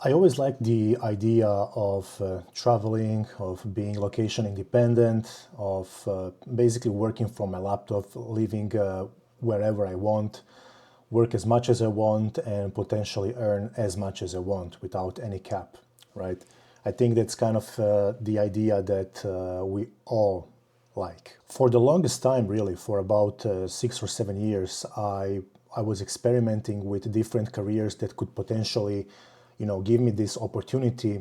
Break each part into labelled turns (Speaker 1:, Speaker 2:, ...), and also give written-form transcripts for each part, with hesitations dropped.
Speaker 1: I always liked the idea of traveling, of being location independent, of basically working from my laptop, living wherever I want, work as much as I want, and potentially earn as much as I want without any cap, right? I think that's kind of the idea that we all like. For the longest time, really, for about 6 or 7 years, I was experimenting with different careers that could potentially, give me this opportunity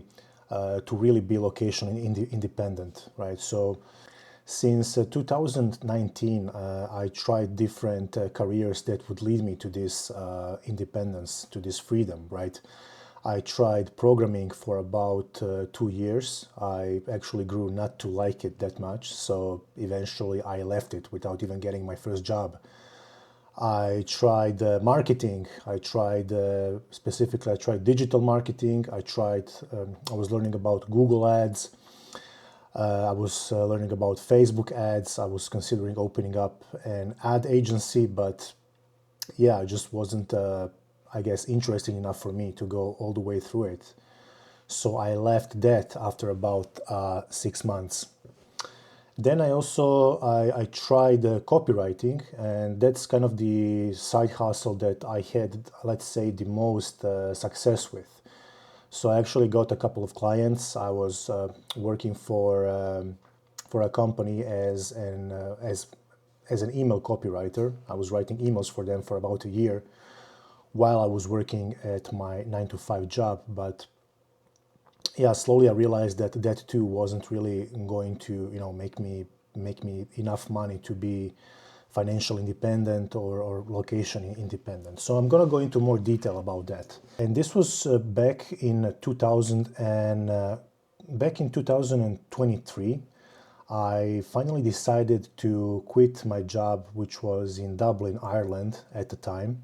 Speaker 1: to really be location independent, right? So since 2019, I tried different careers that would lead me to this independence, to this freedom, right? I tried programming for about 2 years. I actually grew not to like it that much, so eventually I left it without even getting my first job. I tried marketing. I tried digital marketing. I was learning about Google Ads. I was learning about Facebook ads. I was considering opening up an ad agency, but yeah, it just wasn't, I guess, interesting enough for me to go all the way through it. So I left that after about 6 months. Then I tried copywriting, and that's kind of the side hustle that I had, let's say, the most success with. So I actually got a couple of clients. I was working for a company as an email copywriter. I was writing emails for them for about a year while I was working at my 9 to 5 job. But yeah, slowly I realized that that too wasn't really going to, make me enough money to be financial independent or location independent. So I'm gonna go into more detail about that. And this was back in 2023. I finally decided to quit my job, which was in Dublin, Ireland at the time.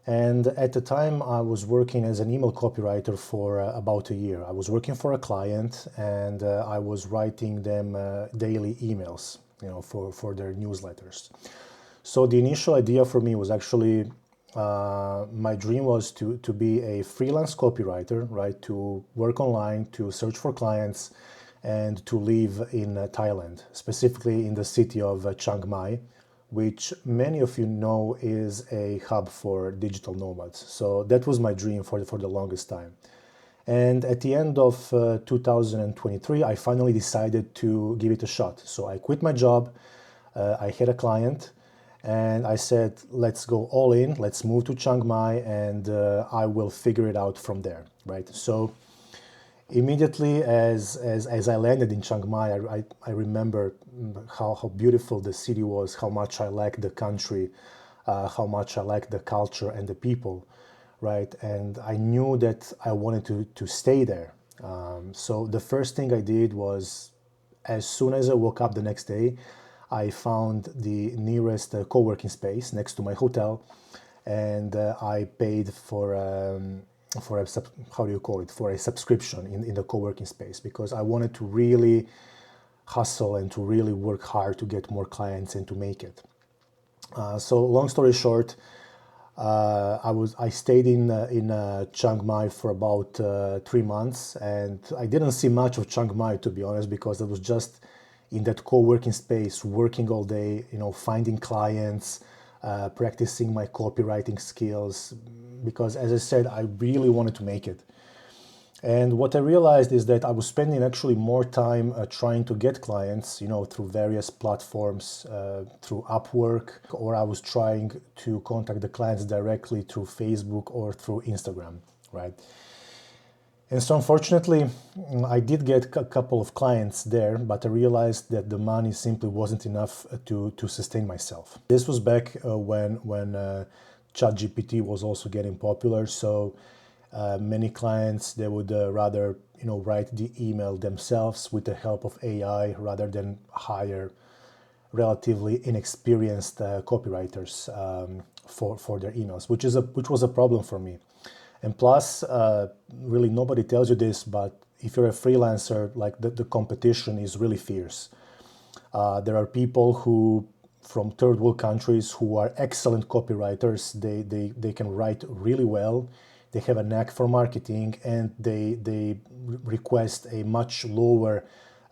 Speaker 1: And at the time, I was working as an email copywriter for about a year. I was working for a client, and I was writing them daily emails, for their newsletters. So the initial idea for me was actually my dream was to be a freelance copywriter, right? To work online, to search for clients, and to live in Thailand, specifically in the city of Chiang Mai, which many of you know is a hub for digital nomads. So that was my dream for the longest time. And at the end of 2023, I finally decided to give it a shot. So I quit my job. I had a client, and I said, let's go all in, let's move to Chiang Mai, and I will figure it out from there, right? So immediately as I landed in Chiang Mai, I remember how beautiful the city was, how much I liked the country, how much I liked the culture and the people, right? And I knew that I wanted to stay there. So the first thing I did was, as soon as I woke up the next day, I found the nearest co-working space next to my hotel, and I paid for a how do you call it, for a subscription in the co-working space, because I wanted to really hustle and to really work hard to get more clients and to make it. So long story short, I stayed in Chiang Mai for about 3 months, and I didn't see much of Chiang Mai, to be honest, because I was just in that co-working space, working all day, finding clients, practicing my copywriting skills, because as I said, I really wanted to make it. And what I realized is that I was spending actually more time trying to get clients, through various platforms, through Upwork, or I was trying to contact the clients directly through Facebook or through Instagram, right? And so unfortunately, I did get a couple of clients there, but I realized that the money simply wasn't enough to sustain myself. This was back when ChatGPT was also getting popular. So many clients, they would rather write the email themselves with the help of AI rather than hire relatively inexperienced copywriters for their emails, which was a problem for me. And plus, really nobody tells you this, but if you're a freelancer, like the competition is really fierce. There are people who from third world countries who are excellent copywriters. They can write really well. they have a knack for marketing, and they request a much lower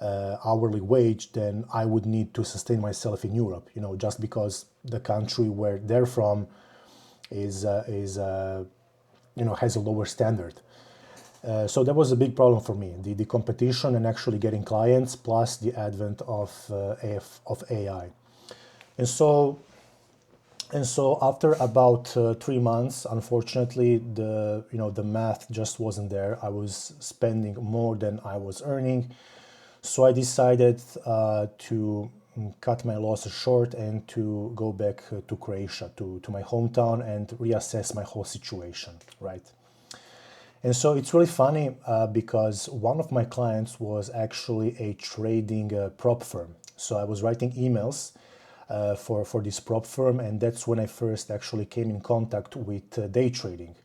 Speaker 1: hourly wage than I would need to sustain myself in Europe. Just because the country where they're from is has a lower standard. So that was a big problem for me, the competition and actually getting clients, plus the advent of AI. And so after about 3 months, unfortunately, the math just wasn't there. I was spending more than I was earning. So I decided to cut my losses short and to go back to Croatia, to my hometown, and reassess my whole situation, right? And so it's really funny because one of my clients was actually a trading prop firm. So I was writing emails for this prop firm, and that's when I first actually came in contact with day trading.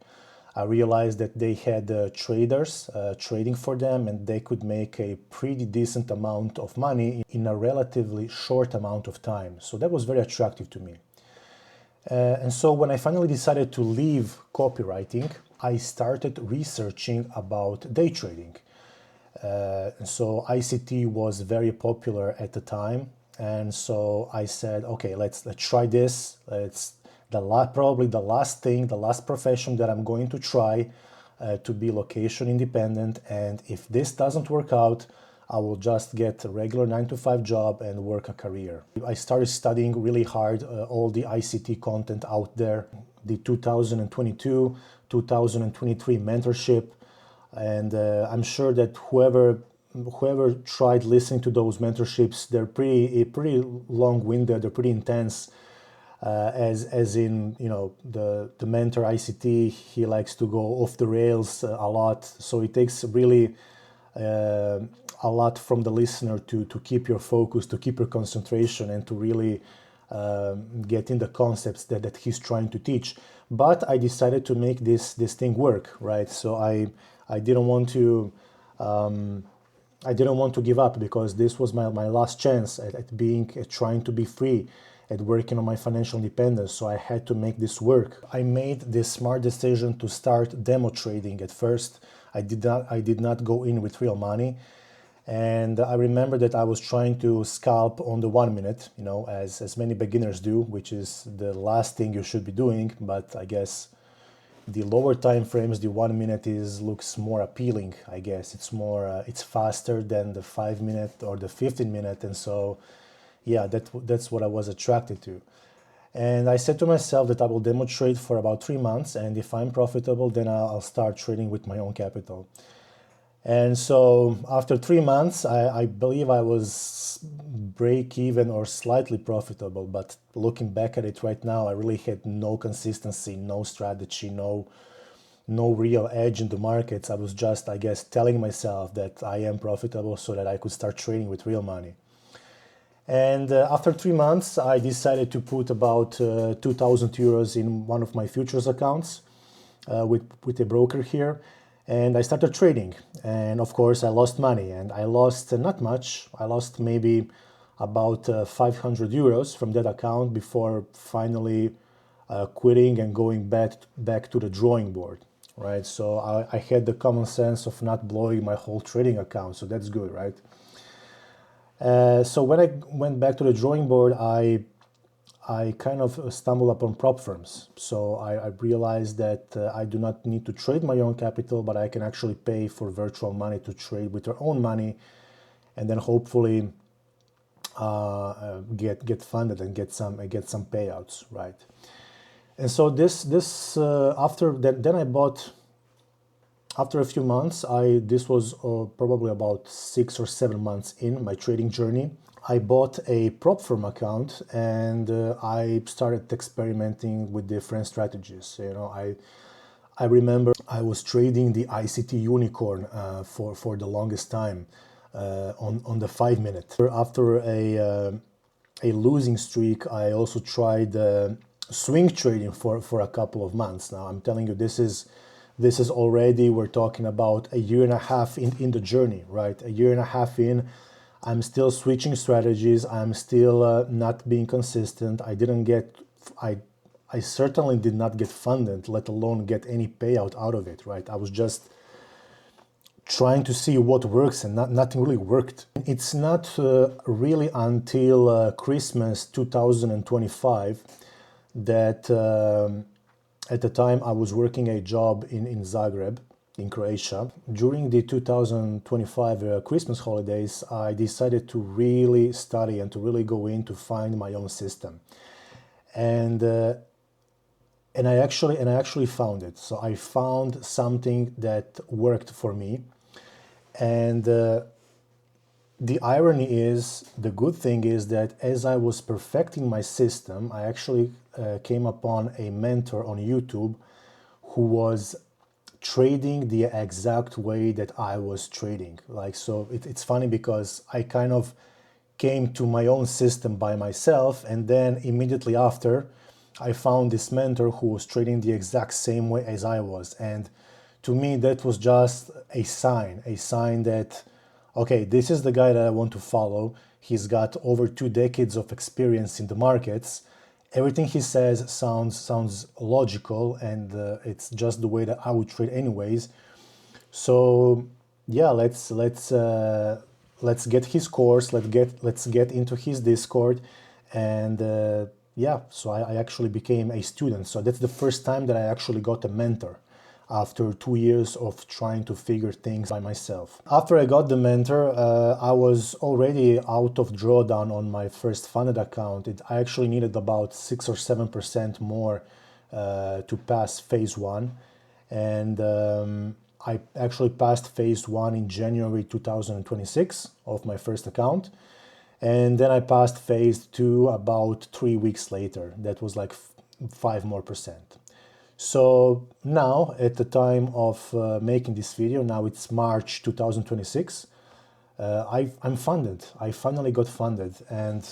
Speaker 1: I realized that they had traders trading for them, and they could make a pretty decent amount of money in a relatively short amount of time. So that was very attractive to me. And so when I finally decided to leave copywriting, I started researching about day trading. So ICT was very popular at the time, and so I said, okay, let's try this. It's probably the last profession that I'm going to try to be location independent. And if this doesn't work out, I will just get a regular 9-to-5 job and work a career. I started studying really hard all the ICT content out there, the 2022, 2023 mentorship, and I'm sure that whoever tried listening to those mentorships, they're pretty long-winded, they're pretty intense. As in, the mentor ICT, he likes to go off the rails a lot. So it takes really a lot from the listener to keep your focus, to keep your concentration, and to really get in the concepts that he's trying to teach. But I decided to make this thing work, right? So I didn't want to give up, because this was my last chance at trying to be free, at working on my financial independence. So I had to make this work. I made this smart decision to start demo trading. At first, I did not go in with real money. And I remember that I was trying to scalp on the 1 minute, as many beginners do, which is the last thing you should be doing. But I guess the lower time frames, the 1 minute looks more appealing. I guess it's faster than the 5 minute or the 15 minute. And so, yeah, that's what I was attracted to. And I said to myself that I will demo trade for about 3 months, and if I'm profitable, then I'll start trading with my own capital. And so after 3 months, I believe I was break even or slightly profitable. But looking back at it right now, I really had no consistency, no strategy, no real edge in the markets. I was just, I guess, telling myself that I am profitable so that I could start trading with real money. And after 3 months, I decided to put about 2,000 euros in one of my futures accounts with a broker here. And I started trading. And of course, I lost money. And I lost not much. I lost maybe about 500 euros from that account before finally quitting and going back to the drawing board. Right? So I had the common sense of not blowing my whole trading account. So that's good, right? So when I went back to the drawing board, I kind of stumbled upon prop firms. So I realized that I do not need to trade my own capital, but I can actually pay for virtual money to trade with their own money, and then hopefully get funded and get some payouts, right? And so after that, then I bought. After a few months, this was probably about 6 or 7 months in my trading journey. I bought a prop firm account, and I started experimenting with different strategies. I remember I was trading the ICT unicorn for the longest time on the 5 minute. After a losing streak, I also tried swing trading for a couple of months. Now I'm telling you, this is already, we're talking about a year and a half in the journey, right? A year and a half in, I'm still switching strategies. I'm still not being consistent. I I certainly did not get funded, let alone get any payout out of it, right? I was just trying to see what works, and nothing really worked. It's not really until Christmas 2025 that at the time I was working a job in Zagreb, in Croatia. During the 2025 Christmas holidays, I decided to really study and to really go in to find my own system. And I actually found it. So I found something that worked for me. And the irony is, the good thing is that as I was perfecting my system, I actually came upon a mentor on YouTube who was trading the exact way that I was trading. Like, so it's funny because I kind of came to my own system by myself, and then immediately after, I found this mentor who was trading the exact same way as I was. And to me, that was just a sign that, okay, this is the guy that I want to follow. He's got over 2 decades of experience in the markets. Everything he says sounds logical, and it's just the way that I would trade anyways. So yeah, let's get his course. Let's get into his Discord, and yeah. So I actually became a student. So that's the first time that I actually got a mentor after 2 years of trying to figure things by myself. After I got the mentor, I was already out of drawdown on my first funded account. I actually needed about 6 or 7% more to pass phase 1. And I actually passed phase 1 in January 2026 of my first account. And then I passed phase 2 about 3 weeks later. That was like 5 more percent. So now, at the time of making this video, now it's March 2026, I'm funded. I finally got funded, and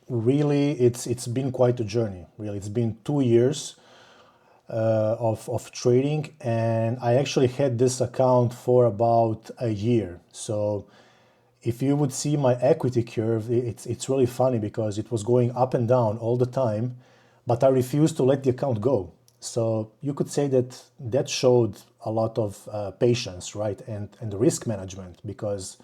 Speaker 1: really it's been quite a journey. Really, it's been 2 years of trading, and I actually had this account for about a year. So if you would see my equity curve, it's really funny because it was going up and down all the time, but I refused to let the account go. So you could say that showed a lot of patience, right, and risk management, because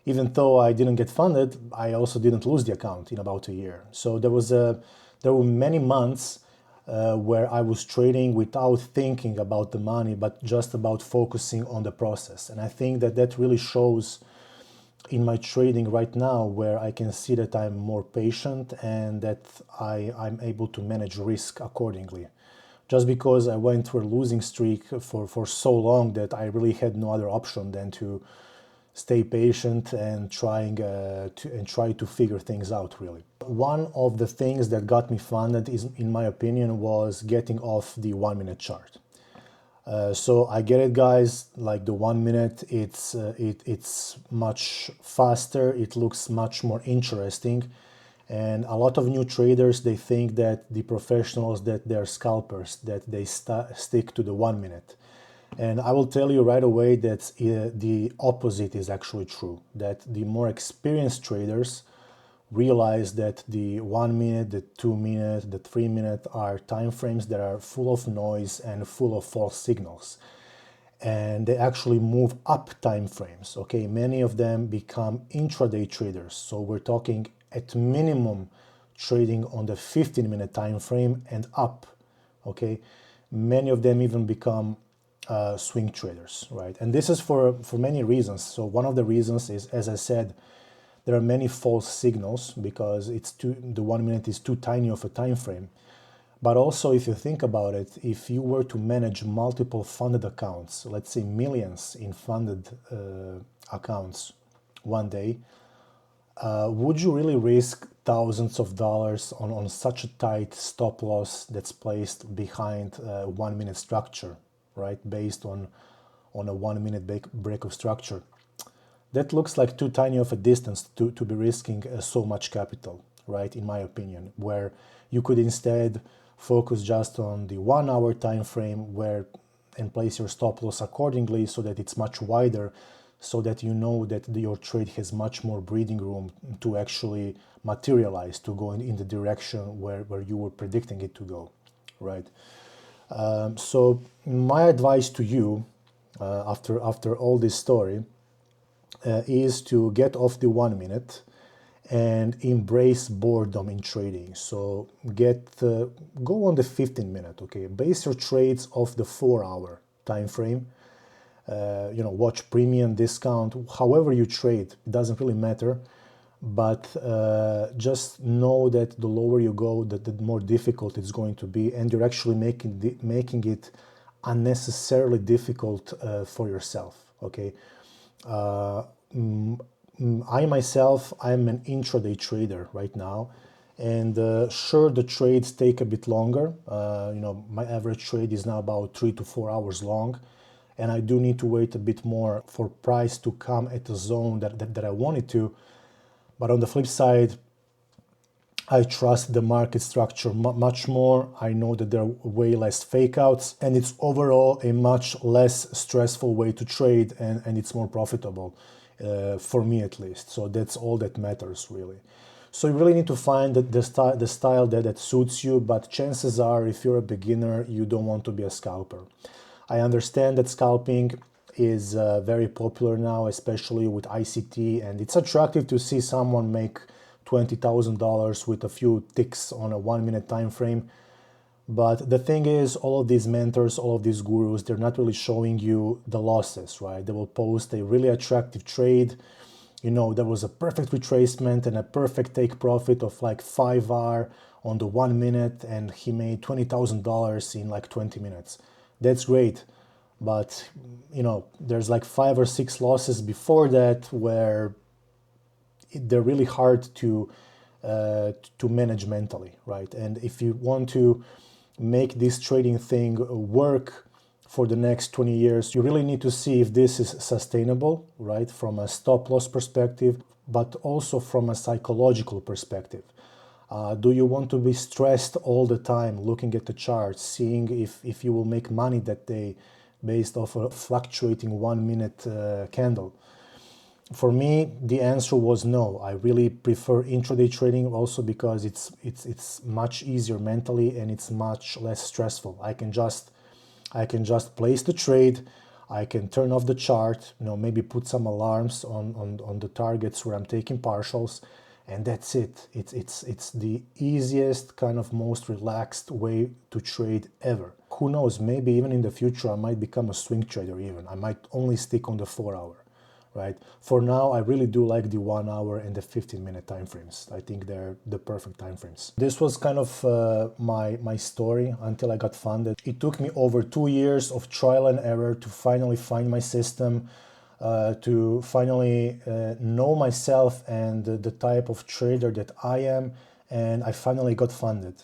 Speaker 1: even though I didn't get funded, I also didn't lose the account in about a year. So there were many months where I was trading without thinking about the money, but just about focusing on the process. And I think that really shows in my trading right now, where I can see that I'm more patient and that I'm able to manage risk accordingly. Just because I went through a losing streak for so long that I really had no other option than to stay patient and try to figure things out, really. One of the things that got me funded is, in my opinion, was getting off the 1 minute chart. So I get it, guys, like the 1 minute, it's much faster, it looks much more interesting, and a lot of new traders, they think that the professionals, that they're scalpers, that they stick to the 1 minute. And I will tell you right away that the opposite is actually true, that the more experienced traders realize that the 1 minute, the 2 minute, the 3 minute are time frames that are full of noise and full of false signals. And they actually move up time frames. Okay, many of them become intraday traders. So we're talking at minimum trading on the 15-minute time frame and up. Okay, many of them even become swing traders, right? And this is for many reasons. So one of the reasons is, as I said, there are many false signals because the 1 minute is too tiny of a time frame. But also, if you think about it, if you were to manage multiple funded accounts, let's say millions in funded accounts one day, would you really risk thousands of dollars on such a tight stop loss that's placed behind 1 minute structure, right? Based on a 1 minute break of structure. That looks like too tiny of a distance to be risking so much capital, right? In my opinion, where you could instead focus just on the 1 hour time frame and place your stop loss accordingly so that it's much wider, so that you know that your trade has much more breathing room to actually materialize, to go in the direction where you were predicting it to go, right? So my advice to you, after all this story, is to get off the 1 minute and embrace boredom in trading. So go on the 15 minute, okay? Base your trades off the 4 hour time frame. Watch premium, discount, however you trade, it doesn't really matter. But just know that the lower you go, the more difficult it's going to be, and you're actually making it unnecessarily difficult for yourself, okay? I myself, I'm an intraday trader right now, and sure, the trades take a bit longer. My average trade is now about 3 to 4 hours long, and I do need to wait a bit more for price to come at a zone that I want it to. But on the flip side, I trust the market structure much more. I know that there are way less fake outs, and it's overall a much less stressful way to trade, and it's more profitable, for me at least. So that's all that matters, really. So you really need to find the style that suits you, but chances are, if you're a beginner, you don't want to be a scalper. I understand that scalping is very popular now, especially with ICT, and it's attractive to see someone make $20,000 with a few ticks on a 1 minute time frame. But the thing is, all of these mentors, all of these gurus, they're not really showing you the losses, right? They will post a really attractive trade. There was a perfect retracement and a perfect take profit of like 5R on the 1 minute, and he made $20,000 in like 20 minutes. That's great. But, there's like 5 or 6 losses before that where they're really hard to manage mentally, right? And if you want to make this trading thing work for the next 20 years, you really need to see if this is sustainable, right? From a stop loss perspective, but also from a psychological perspective. Do you want to be stressed all the time, looking at the charts, seeing if you will make money that day based off a fluctuating 1 minute candle? For me, the answer was no. I really prefer intraday trading also because it's much easier mentally, and it's much less stressful. I can just place the trade. I can turn off the chart, maybe put some alarms on the targets where I'm taking partials, and that's it. It's the easiest, kind of most relaxed way to trade ever. Who knows, maybe even in the future I might become a swing trader even. I might only stick on the 4 hour. Right? For now, I really do like the 1 hour and the 15-minute time frames. I think they're the perfect time frames. This was kind of my story until I got funded. It took me over 2 years of trial and error to finally find my system, to finally know myself and the type of trader that I am, and I finally got funded.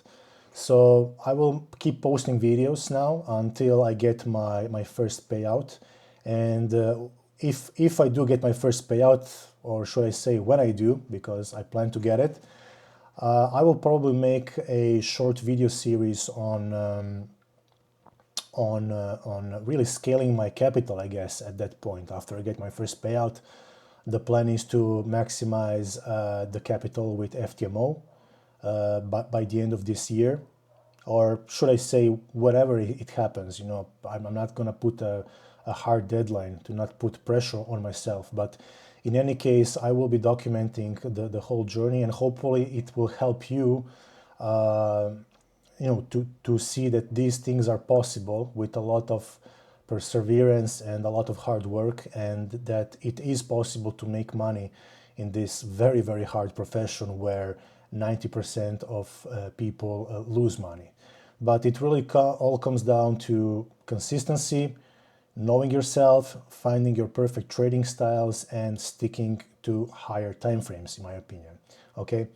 Speaker 1: So I will keep posting videos now until I get my first payout. And if I do get my first payout, or should I say when I do, because I plan to get it, I will probably make a short video series on really scaling my capital, I guess, at that point. After I get my first payout, the plan is to maximize the capital with FTMO by the end of this year. Or should I say, whatever it happens, I'm not going to put a hard deadline, to not put pressure on myself. But in any case, I will be documenting the whole journey, and hopefully it will help you, to see that these things are possible with a lot of perseverance and a lot of hard work, and that it is possible to make money in this very, very hard profession where 90% of people lose money. But it really all comes down to consistency, knowing yourself, finding your perfect trading styles, and sticking to higher time frames, in my opinion. Okay,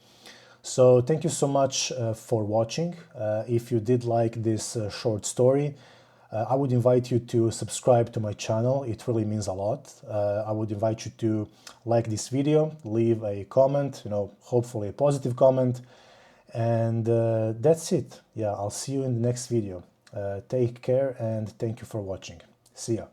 Speaker 1: so thank you so much for watching. If you did like this short story, I would invite you to subscribe to my channel. It really means a lot. I would invite you to like this video, leave a comment, hopefully a positive comment. And that's it. Yeah, I'll see you in the next video. Take care, and thank you for watching. See ya.